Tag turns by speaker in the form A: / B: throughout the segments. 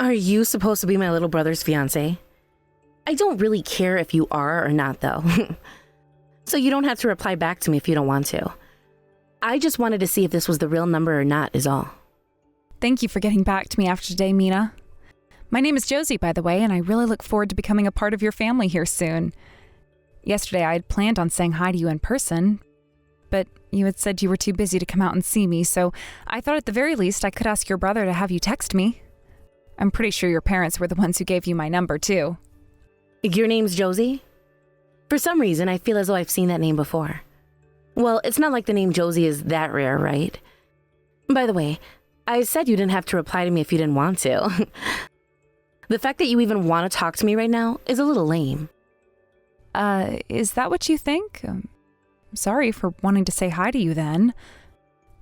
A: Are you supposed to be my little brother's fiancé? I don't really care if you are or not, though. So you don't have to reply back to me if you don't want to. I just wanted to see if this was the real number or not, is all.
B: Thank you for getting back to me after today, Mina. My name is Josie, by the way, and I really look forward to becoming a part of your family here soon. Yesterday, I had planned on saying hi to you in person, but you had said you were too busy to come out and see me, so I thought at the very least I could ask your brother to have you text me. I'm pretty sure your parents were the ones who gave you my number, too.
A: Your name's Josie? For some reason, I feel as though I've seen that name before. Well, it's not like the name Josie is that rare, right? By the way, I said you didn't have to reply to me if you didn't want to. The fact that you even want to talk to me right now is a little lame.
B: Is that what you think? I'm sorry for wanting to say hi to you then.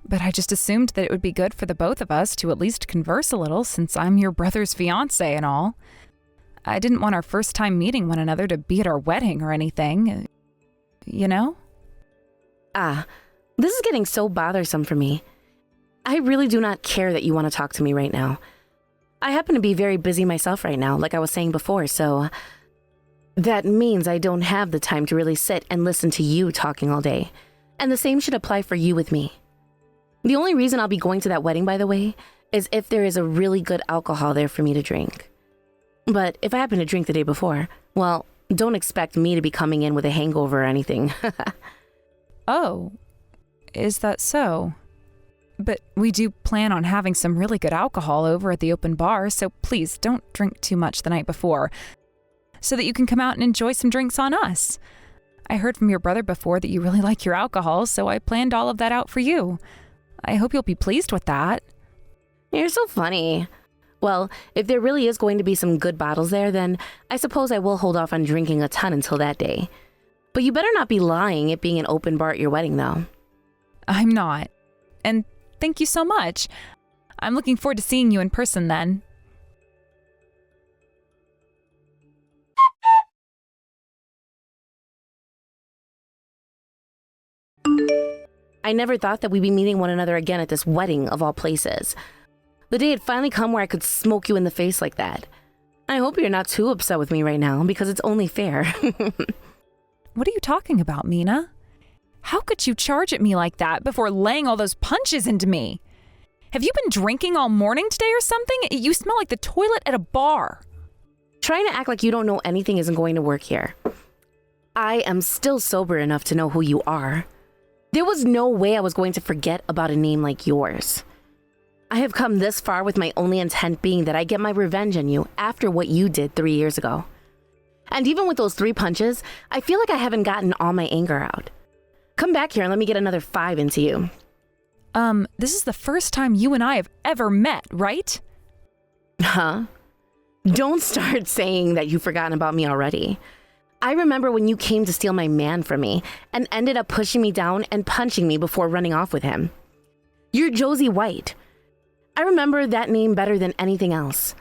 B: But I just assumed that it would be good for the both of us to at least converse a little since I'm your brother's fiancé and all. I didn't want our first time meeting one another to be at our wedding or anything. You know?
A: This is getting so bothersome for me. I really do not care that you want to talk to me right now. I happen to be very busy myself right now, like I was saying before, so that means I don't have the time to really sit and listen to you talking all day. And the same should apply for you with me. The only reason I'll be going to that wedding, by the way, is if there is a really good alcohol there for me to drink. But if I happen to drink the day before, well, don't expect me to be coming in with a hangover or anything.
B: Oh, is that so? But we do plan on having some really good alcohol over at the open bar, so please don't drink too much the night before, so that you can come out and enjoy some drinks on us. I heard from your brother before that you really like your alcohol, so I planned all of that out for you. I hope you'll be pleased with that.
A: You're so funny. Well, if there really is going to be some good bottles there, then I suppose I will hold off on drinking a ton until that day. But you better not be lying it being an open bar at your wedding, though.
B: I'm not. And thank you so much. I'm looking forward to seeing you in person then.
A: I never thought that we'd be meeting one another again at this wedding of all places. The day had finally come where I could smoke you in the face like that. I hope you're not too upset with me right now, because it's only fair.
B: What are you talking about, Mina? How could you charge at me like that before laying all those punches into me? Have you been drinking all morning today or something? You smell like the toilet at a bar.
A: Trying to act like you don't know anything isn't going to work here. I am still sober enough to know who you are. There was no way I was going to forget about a name like yours. I have come this far with my only intent being that I get my revenge on you after what you did 3 years ago. And even with those 3 punches, I feel like I haven't gotten all my anger out. Come back here and let me get another 5 into you.
B: This is the first time you and I have ever met, right?
A: Huh? Don't start saying that you've forgotten about me already. I remember when you came to steal my man from me and ended up pushing me down and punching me before running off with him. You're Josie White. I remember that name better than anything else.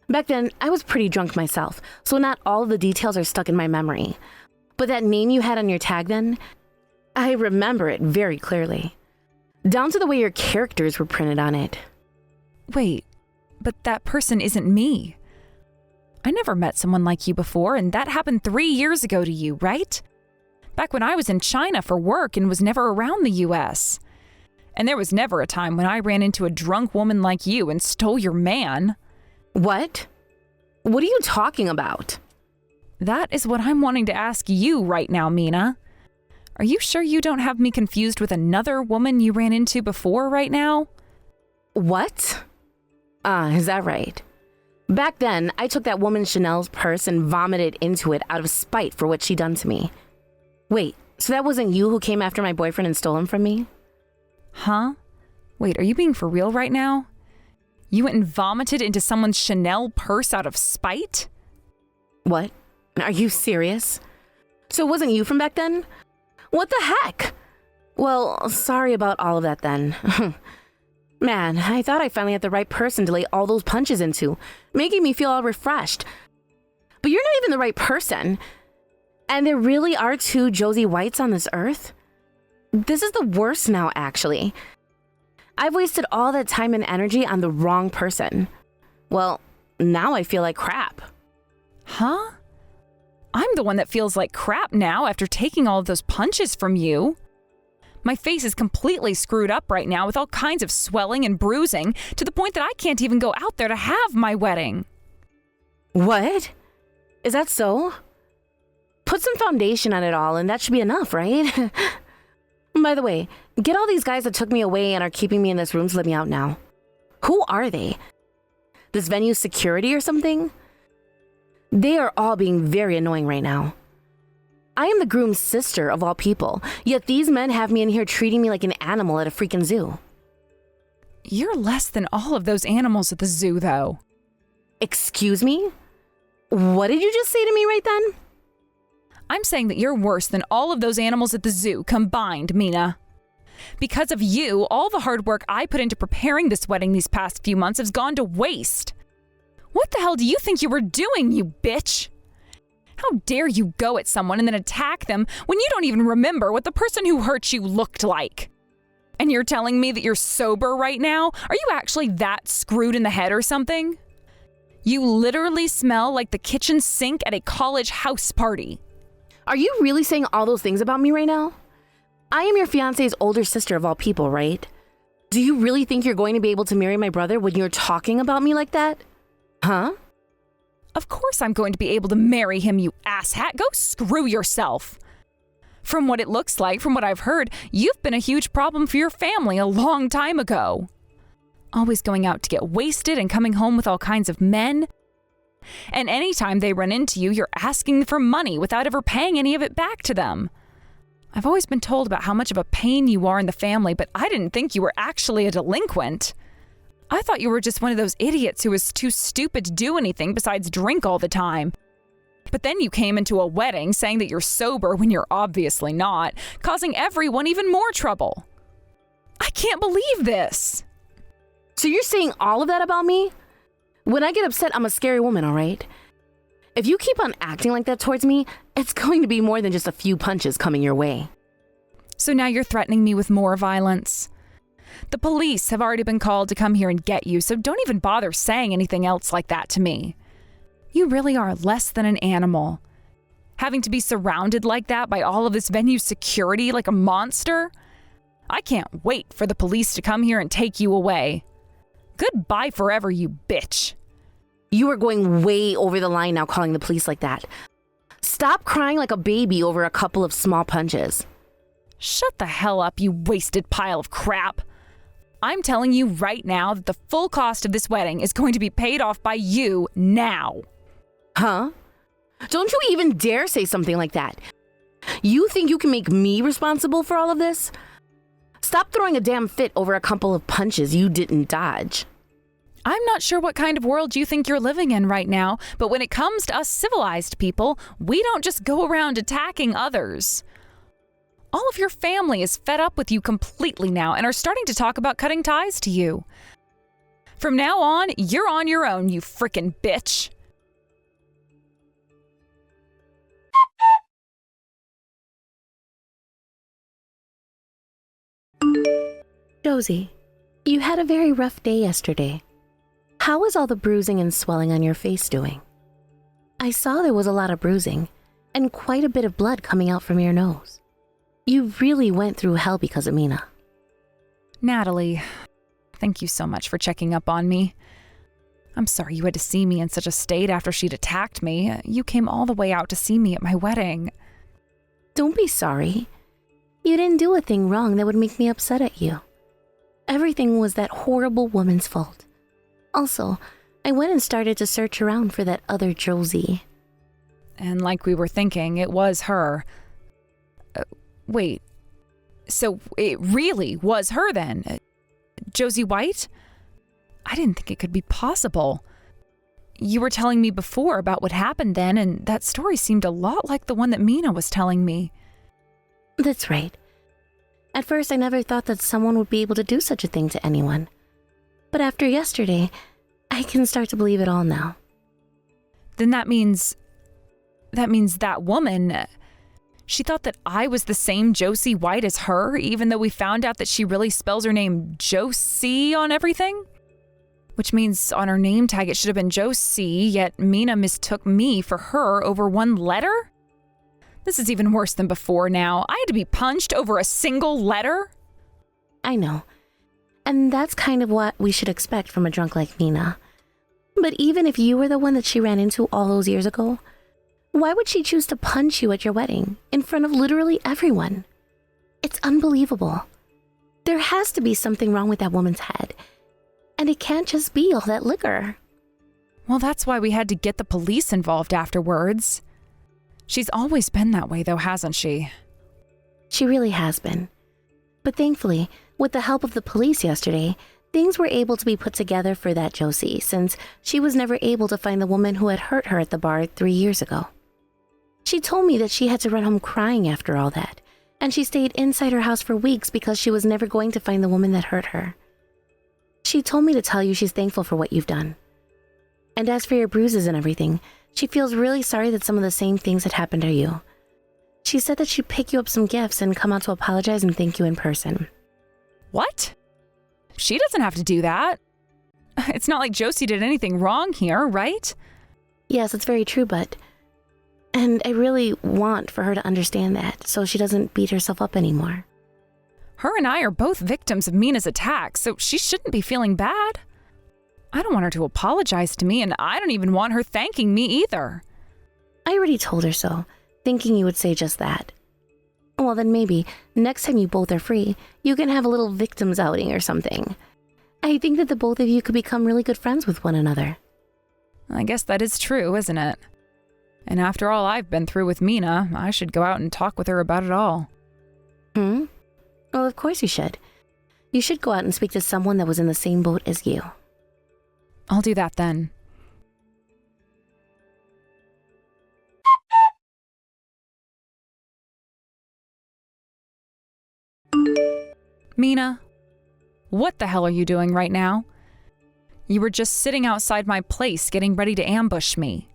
A: Back then, I was pretty drunk myself, so not all of the details are stuck in my memory. But that name you had on your tag then, I remember it very clearly. Down to the way your characters were printed on it.
B: Wait, but that person isn't me. I never met someone like you before, and that happened 3 years ago to you, right? Back when I was in China for work and was never around the US. And there was never a time when I ran into a drunk woman like you and stole your man.
A: What? What are you talking about?
B: That is what I'm wanting to ask you right now, Mina. Are you sure you don't have me confused with another woman you ran into before right now?
A: What? Is that right? Back then, I took that woman Chanel's purse and vomited into it out of spite for what she'd done to me. Wait, so that wasn't you who came after my boyfriend and stole him from me?
B: Huh? Wait, are you being for real right now? You went and vomited into someone's Chanel purse out of spite?
A: What? Are you serious? So it wasn't you from back then? What the heck? Well, sorry about all of that then. Man, I thought I finally had the right person to lay all those punches into, making me feel all refreshed. But you're not even the right person. And there really are 2 Josie Whites on this earth? This is the worst now, actually. I've wasted all that time and energy on the wrong person. Well, now I feel like crap.
B: Huh? I'm the one that feels like crap now after taking all of those punches from you. My face is completely screwed up right now with all kinds of swelling and bruising to the point that I can't even go out there to have my wedding.
A: What? Is that so? Put some foundation on it all and that should be enough, right? By the way, get all these guys that took me away and are keeping me in this room to let me out now. Who are they? This venue's security or something? They are all being very annoying right now. I am the groom's sister of all people, yet these men have me in here treating me like an animal at a freaking zoo.
B: You're less than all of those animals at the zoo, though.
A: Excuse me? What did you just say to me right then?
B: I'm saying that you're worse than all of those animals at the zoo combined, Mina. Because of you, all the hard work I put into preparing this wedding these past few months has gone to waste. What the hell do you think you were doing, you bitch? How dare you go at someone and then attack them when you don't even remember what the person who hurt you looked like? And you're telling me that you're sober right now? Are you actually that screwed in the head or something? You literally smell like the kitchen sink at a college house party.
A: Are you really saying all those things about me right now? I am your fiance's older sister of all people, right? Do you really think you're going to be able to marry my brother when you're talking about me like that? Huh?
B: Of course I'm going to be able to marry him, you asshat. Go screw yourself. From what it looks like, from what I've heard, you've been a huge problem for your family a long time ago. Always going out to get wasted and coming home with all kinds of men. And anytime they run into you, you're asking for money without ever paying any of it back to them. I've always been told about how much of a pain you are in the family, but I didn't think you were actually a delinquent. I thought you were just one of those idiots who was too stupid to do anything besides drink all the time. But then you came into a wedding saying that you're sober when you're obviously not, causing everyone even more trouble. I can't believe this.
A: So you're saying all of that about me? When I get upset, I'm a scary woman, all right? If you keep on acting like that towards me, it's going to be more than just a few punches coming your way.
B: So now you're threatening me with more violence. The police have already been called to come here and get you, so don't even bother saying anything else like that to me. You really are less than an animal. Having to be surrounded like that by all of this venue's security like a monster? I can't wait for the police to come here and take you away. Goodbye forever, you bitch.
A: You are going way over the line now calling the police like that. Stop crying like a baby over a couple of small punches.
B: Shut the hell up, you wasted pile of crap. I'm telling you right now that the full cost of this wedding is going to be paid off by you now.
A: Huh? Don't you even dare say something like that. You think you can make me responsible for all of this? Stop throwing a damn fit over a couple of punches you didn't dodge.
B: I'm not sure what kind of world you think you're living in right now, but when it comes to us civilized people, we don't just go around attacking others. All of your family is fed up with you completely now and are starting to talk about cutting ties to you. From now on, you're on your own, you frickin' bitch.
A: Josie, you had a very rough day yesterday. How is all the bruising and swelling on your face doing? I saw there was a lot of bruising and quite a bit of blood coming out from your nose. You really went through hell because of Mina.
B: Natalie, thank you so much for checking up on me. I'm sorry you had to see me in such a state after she'd attacked me. You came all the way out to see me at my wedding.
A: Don't be sorry. You didn't do a thing wrong that would make me upset at you. Everything was that horrible woman's fault. Also, I went and started to search around for that other Josie.
B: And like we were thinking, it was her. Wait, so it really was her then? Josie White? I didn't think it could be possible. You were telling me before about what happened then, and that story seemed a lot like the one that Mina was telling me.
A: That's right. At first, I never thought that someone would be able to do such a thing to anyone. But after yesterday, I can start to believe it all now.
B: Then that means that woman, she thought that I was the same Josie White as her, even though we found out that she really spells her name Josie on everything? which means on her name tag it should have been Josie, yet Mina mistook me for her over one letter? This is even worse than before now. I had to be punched over a single letter?
A: I know. And that's kind of what we should expect from a drunk like Mina. But even if you were the one that she ran into all those years ago, why would she choose to punch you at your wedding in front of literally everyone? It's unbelievable. There has to be something wrong with that woman's head. And it can't just be all that liquor.
B: Well, that's why we had to get the police involved afterwards. She's always been that way, though, hasn't she?
A: She really has been. But thankfully, with the help of the police yesterday, things were able to be put together for that Josie, since she was never able to find the woman who had hurt her at the bar 3 years ago. She told me that she had to run home crying after all that, and she stayed inside her house for weeks because she was never going to find the woman that hurt her. She told me to tell you she's thankful for what you've done. And as for your bruises and everything, she feels really sorry that some of the same things had happened to you. She said that she'd pick you up some gifts and come out to apologize and thank you in person.
B: What? She doesn't have to do that. It's not like Josie did anything wrong here, right?
A: Yes, it's very true, but... And I really want for her to understand that, so she doesn't beat herself up anymore.
B: Her and I are both victims of Mina's attack, so she shouldn't be feeling bad. I don't want her to apologize to me, and I don't even want her thanking me either.
A: I already told her so, thinking you would say just that. Well, then maybe, next time you both are free, you can have a little victims outing or something. I think that the both of you could become really good friends with one another.
B: I guess that is true, isn't it? And after all I've been through with Mina, I should go out and talk with her about it all.
A: Well, of course you should. You should go out and speak to someone that was in the same boat as you.
B: I'll do that then. Mina, what the hell are you doing right now? You were just sitting outside my place getting ready to ambush me.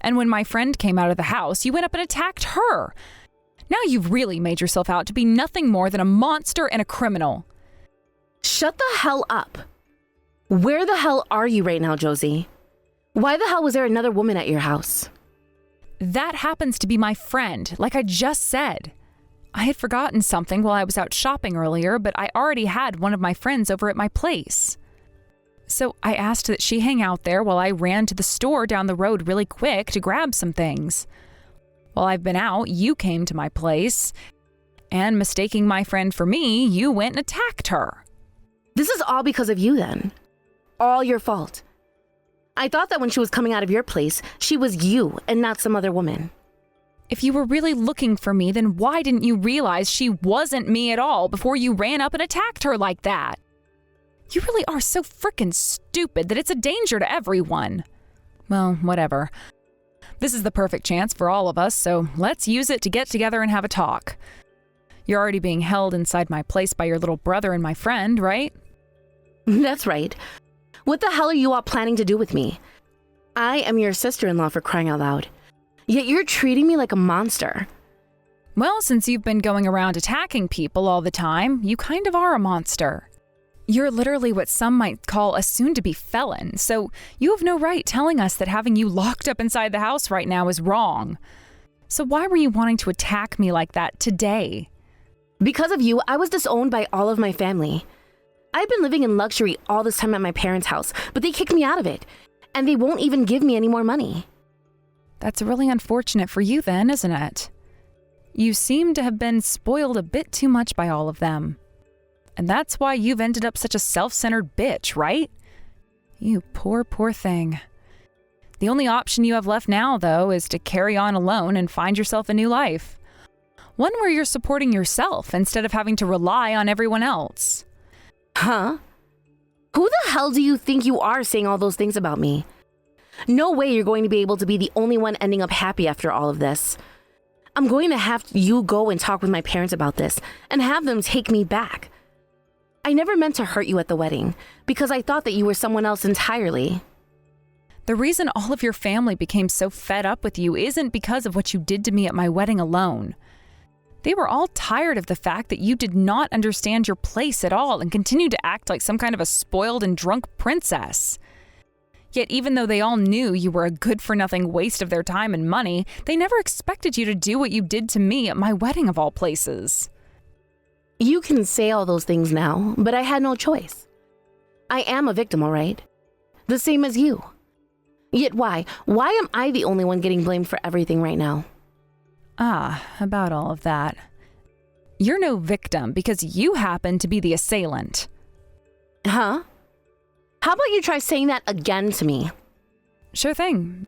B: And when my friend came out of the house, you went up and attacked her. Now you've really made yourself out to be nothing more than a monster and a criminal.
A: Shut the hell up. Where the hell are you right now, Josie? Why the hell was there another woman at your house?
B: That happens to be my friend, like I just said. I had forgotten something while I was out shopping earlier, but I already had one of my friends over at my place. So I asked that she hang out there while I ran to the store down the road really quick to grab some things. While I've been out, you came to my place, and mistaking my friend for me, you went and attacked her.
A: This is all because of you then. All your fault. I thought that when she was coming out of your place, she was you and not some other woman.
B: If you were really looking for me, then why didn't you realize she wasn't me at all before you ran up and attacked her like that? You really are so frickin' stupid that it's a danger to everyone. Well, whatever. This is the perfect chance for all of us, so let's use it to get together and have a talk. You're already being held inside my place by your little brother and my friend, right?
A: That's right. What the hell are you all planning to do with me? I am your sister-in-law, for crying out loud. Yet you're treating me like a monster.
B: Well, since you've been going around attacking people all the time, you kind of are a monster. You're literally what some might call a soon-to-be felon, so you have no right telling us that having you locked up inside the house right now is wrong. So why were you wanting to attack me like that today?
A: Because of you, I was disowned by all of my family. I've been living in luxury all this time at my parents' house, but they kicked me out of it, and they won't even give me any more money.
B: That's really unfortunate for you then, isn't it? You seem to have been spoiled a bit too much by all of them. And that's why you've ended up such a self-centered bitch, right? You poor, poor thing. The only option you have left now, though, is to carry on alone and find yourself a new life. One where you're supporting yourself instead of having to rely on everyone else.
A: Huh? Who the hell do you think you are saying all those things about me? No way you're going to be able to be the only one ending up happy after all of this. I'm going to have you go and talk with my parents about this and have them take me back. I never meant to hurt you at the wedding because I thought that you were someone else entirely.
B: The reason all of your family became so fed up with you isn't because of what you did to me at my wedding alone. They were all tired of the fact that you did not understand your place at all and continued to act like some kind of a spoiled and drunk princess. Yet even though they all knew you were a good-for-nothing waste of their time and money, they never expected you to do what you did to me at my wedding of all places.
A: You can say all those things now, but I had no choice. I am a victim, all right? The same as you. Yet why? Why am I the only one getting blamed for everything right now?
B: About all of that. You're no victim because you happen to be the assailant.
A: Huh? How about you try saying that again to me?
B: Sure thing.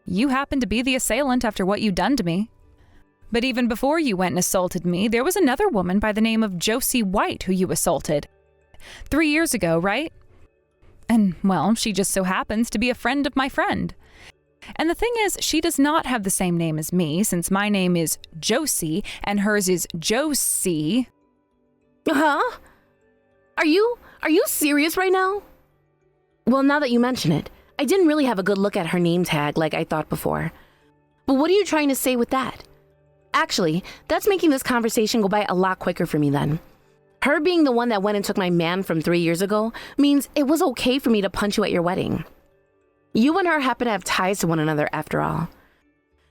B: You happen to be the assailant after what you'd done to me. But even before you went and assaulted me, there was another woman by the name of Josie White who you assaulted. 3 years ago, right? And, well, she just so happens to be a friend of my friend. And the thing is, she does not have the same name as me, since my name is Josie and hers is Josie.
A: Huh? Are you serious right now? Well, now that you mention it, I didn't really have a good look at her name tag like I thought before. But what are you trying to say with that? Actually, that's making this conversation go by a lot quicker for me then. Her being the one that went and took my man from 3 years ago means it was okay for me to punch you at your wedding. You and her happen to have ties to one another after all.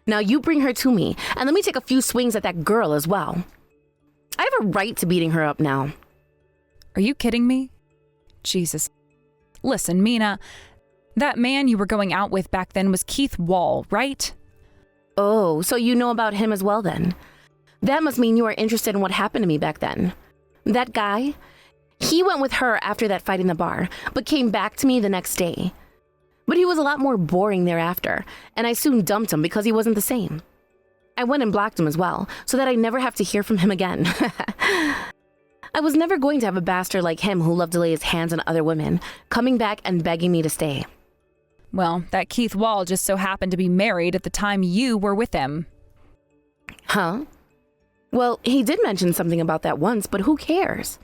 A: Now you bring her to me, and let me take a few swings at that girl as well. I have a right to beating her up now.
B: Are you kidding me? Jesus. Listen, Mina, that man you were going out with back then was Keith Wall, right?
A: Oh, so you know about him as well then. That must mean you are interested in what happened to me back then. That guy? He went with her after that fight in the bar, but came back to me the next day. But he was a lot more boring thereafter, and I soon dumped him because he wasn't the same. I went and blocked him as well, so that I never have to hear from him again. I was never going to have a bastard like him who loved to lay his hands on other women, coming back and begging me to stay.
B: Well, that Keith Wall just so happened to be married at the time you were with him.
A: Huh? Well, he did mention something about that once, but who cares?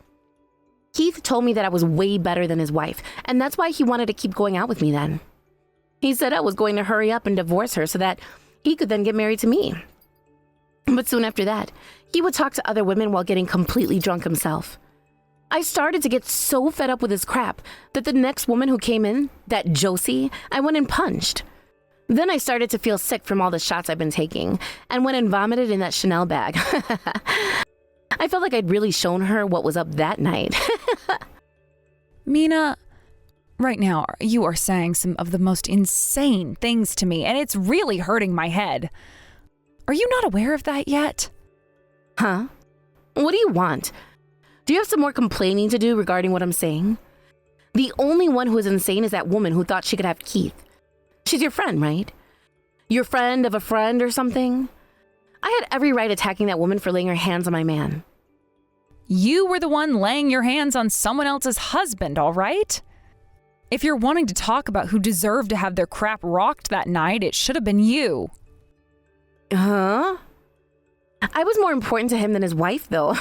A: Keith told me that I was way better than his wife, and that's why he wanted to keep going out with me then. He said I was going to hurry up and divorce her so that he could then get married to me. But soon after that, he would talk to other women while getting completely drunk himself. I started to get so fed up with his crap that the next woman who came in, that Josie, I went and punched. Then I started to feel sick from all the shots I've been taking and went and vomited in that Chanel bag. I felt like I'd really shown her what was up that night.
B: Mina, right now you are saying some of the most insane things to me, and it's really hurting my head. Are you not aware of that yet?
A: Huh? What do you want? Do you have some more complaining to do regarding what I'm saying? The only one who is insane is that woman who thought she could have Keith. She's your friend, right? Your friend of a friend or something? I had every right attacking that woman for laying her hands on my man.
B: You were the one laying your hands on someone else's husband, all right? If you're wanting to talk about who deserved to have their crap rocked that night, it should have been you.
A: Huh? I was more important to him than his wife, though.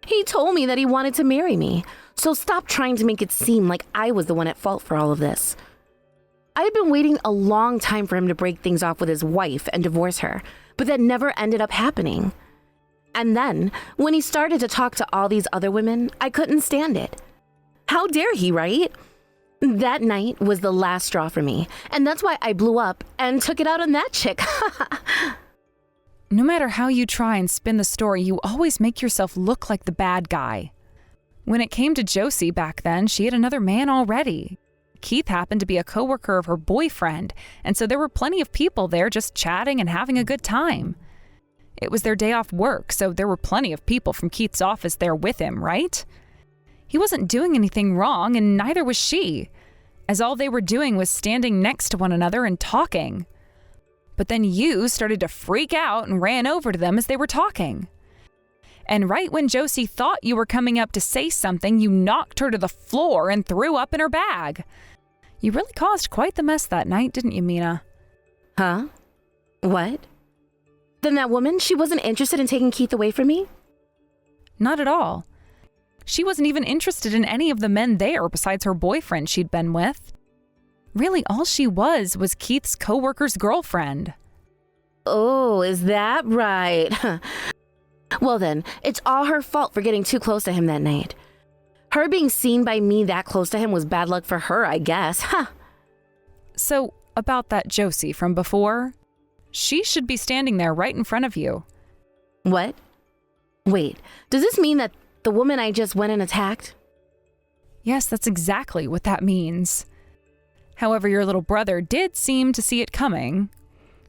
A: He told me that he wanted to marry me, so stop trying to make it seem like I was the one at fault for all of this. I had been waiting a long time for him to break things off with his wife and divorce her, but that never ended up happening. And then, when he started to talk to all these other women, I couldn't stand it. How dare he, right? That night was the last straw for me, and that's why I blew up and took it out on that chick.
B: No matter how you try and spin the story, you always make yourself look like the bad guy. When it came to Josie back then, she had another man already. Keith happened to be a coworker of her boyfriend, and so there were plenty of people there just chatting and having a good time. It was their day off work, so there were plenty of people from Keith's office there with him, right? He wasn't doing anything wrong, and neither was she, as all they were doing was standing next to one another and talking. But then you started to freak out and ran over to them as they were talking. And right when Josie thought you were coming up to say something, you knocked her to the floor and threw up in her bag. You really caused quite the mess that night, didn't you, Mina?
A: Huh? What? Then that woman, she wasn't interested in taking Keith away from me?
B: Not at all. She wasn't even interested in any of the men there besides her boyfriend she'd been with. Really, all she was Keith's coworker's girlfriend.
A: Oh, is that right? Well then, it's all her fault for getting too close to him that night. Her being seen by me that close to him was bad luck for her, I guess.
B: So, about that Josie from before, she should be standing there right in front of you.
A: What? Wait, does this mean that the woman I just went and attacked?
B: Yes, that's exactly what that means. However, your little brother did seem to see it coming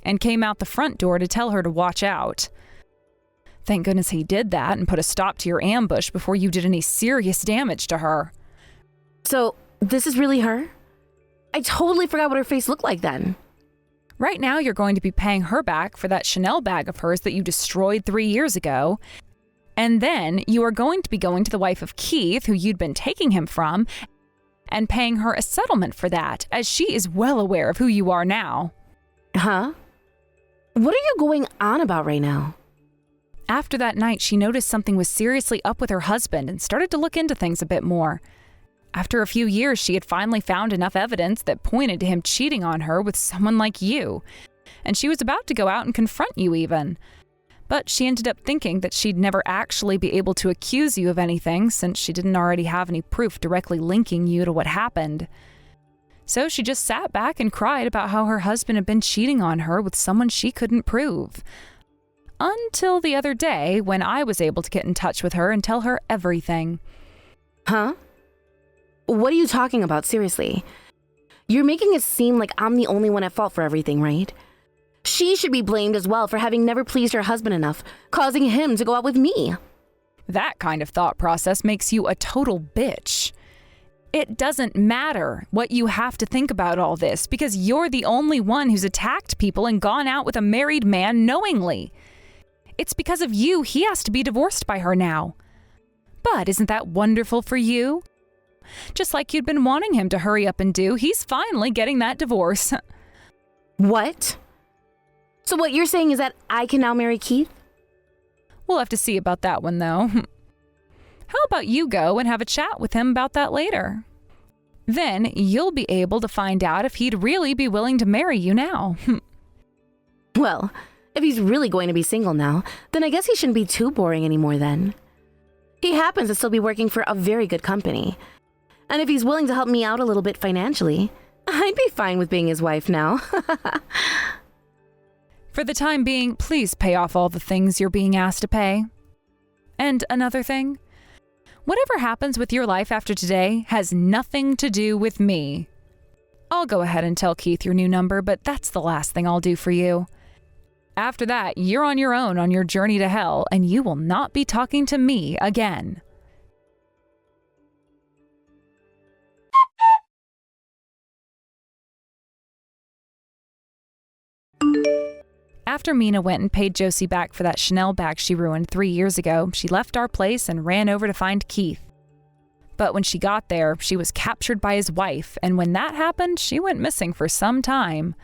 B: and came out the front door to tell her to watch out. Thank goodness he did that and put a stop to your ambush before you did any serious damage to her.
A: So, this is really her? I totally forgot what her face looked like then.
B: Right now, you're going to be paying her back for that Chanel bag of hers that you destroyed 3 years ago. And then you are going to be going to the wife of Keith, who you'd been taking him from, and paying her a settlement for that, as she is well aware of who you are now.
A: Huh? What are you going on about right now?
B: After that night, she noticed something was seriously up with her husband and started to look into things a bit more. After a few years, she had finally found enough evidence that pointed to him cheating on her with someone like you, and she was about to go out and confront you even. But she ended up thinking that she'd never actually be able to accuse you of anything since she didn't already have any proof directly linking you to what happened. So she just sat back and cried about how her husband had been cheating on her with someone she couldn't prove. Until the other day when I was able to get in touch with her and tell her everything.
A: Huh? What are you talking about, seriously? You're making it seem like I'm the only one at fault for everything, right? She should be blamed as well for having never pleased her husband enough, causing him to go out with me.
B: That kind of thought process makes you a total bitch. It doesn't matter what you have to think about all this because you're the only one who's attacked people and gone out with a married man knowingly. It's because of you he has to be divorced by her now. But isn't that wonderful for you? Just like you'd been wanting him to hurry up and do, he's finally getting that divorce.
A: What? So what you're saying is that I can now marry Keith?
B: We'll have to see about that one, though. How about you go and have a chat with him about that later? Then you'll be able to find out if he'd really be willing to marry you now.
A: Well, if he's really going to be single now, then I guess he shouldn't be too boring anymore then. He happens to still be working for a very good company. And if he's willing to help me out a little bit financially, I'd be fine with being his wife now.
B: For the time being, please pay off all the things you're being asked to pay. And another thing, whatever happens with your life after today has nothing to do with me. I'll go ahead and tell Keith your new number, but that's the last thing I'll do for you. After that, you're on your own on your journey to hell, and you will not be talking to me again. After Mina went and paid Josie back for that Chanel bag she ruined 3 years ago, she left our place and ran over to find Keith. But when she got there, she was captured by his wife, and when that happened, she went missing for some time.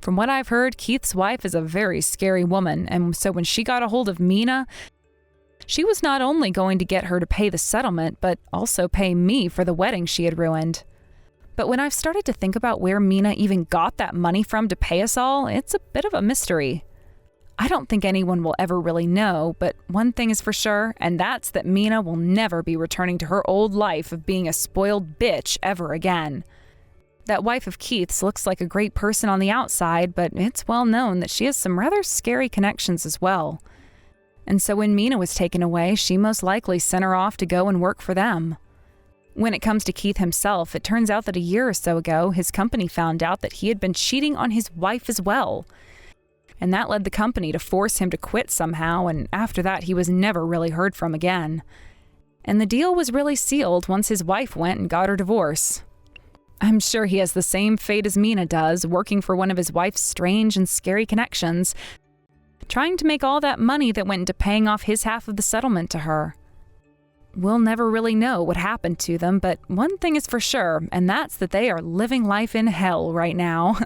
B: From what I've heard, Keith's wife is a very scary woman, and so when she got a hold of Mina, she was not only going to get her to pay the settlement, but also pay me for the wedding she had ruined. But when I've started to think about where Mina even got that money from to pay us all, it's a bit of a mystery. I don't think anyone will ever really know, but one thing is for sure, and that's that Mina will never be returning to her old life of being a spoiled bitch ever again. That wife of Keith's looks like a great person on the outside, but it's well known that she has some rather scary connections as well. And so when Mina was taken away, she most likely sent her off to go and work for them. When it comes to Keith himself, it turns out that a year or so ago, his company found out that he had been cheating on his wife as well. And that led the company to force him to quit somehow, and after that, he was never really heard from again. And the deal was really sealed once his wife went and got her divorce. I'm sure he has the same fate as Mina does, working for one of his wife's strange and scary connections, trying to make all that money that went into paying off his half of the settlement to her. We'll never really know what happened to them, but one thing is for sure, and that's that they are living life in hell right now.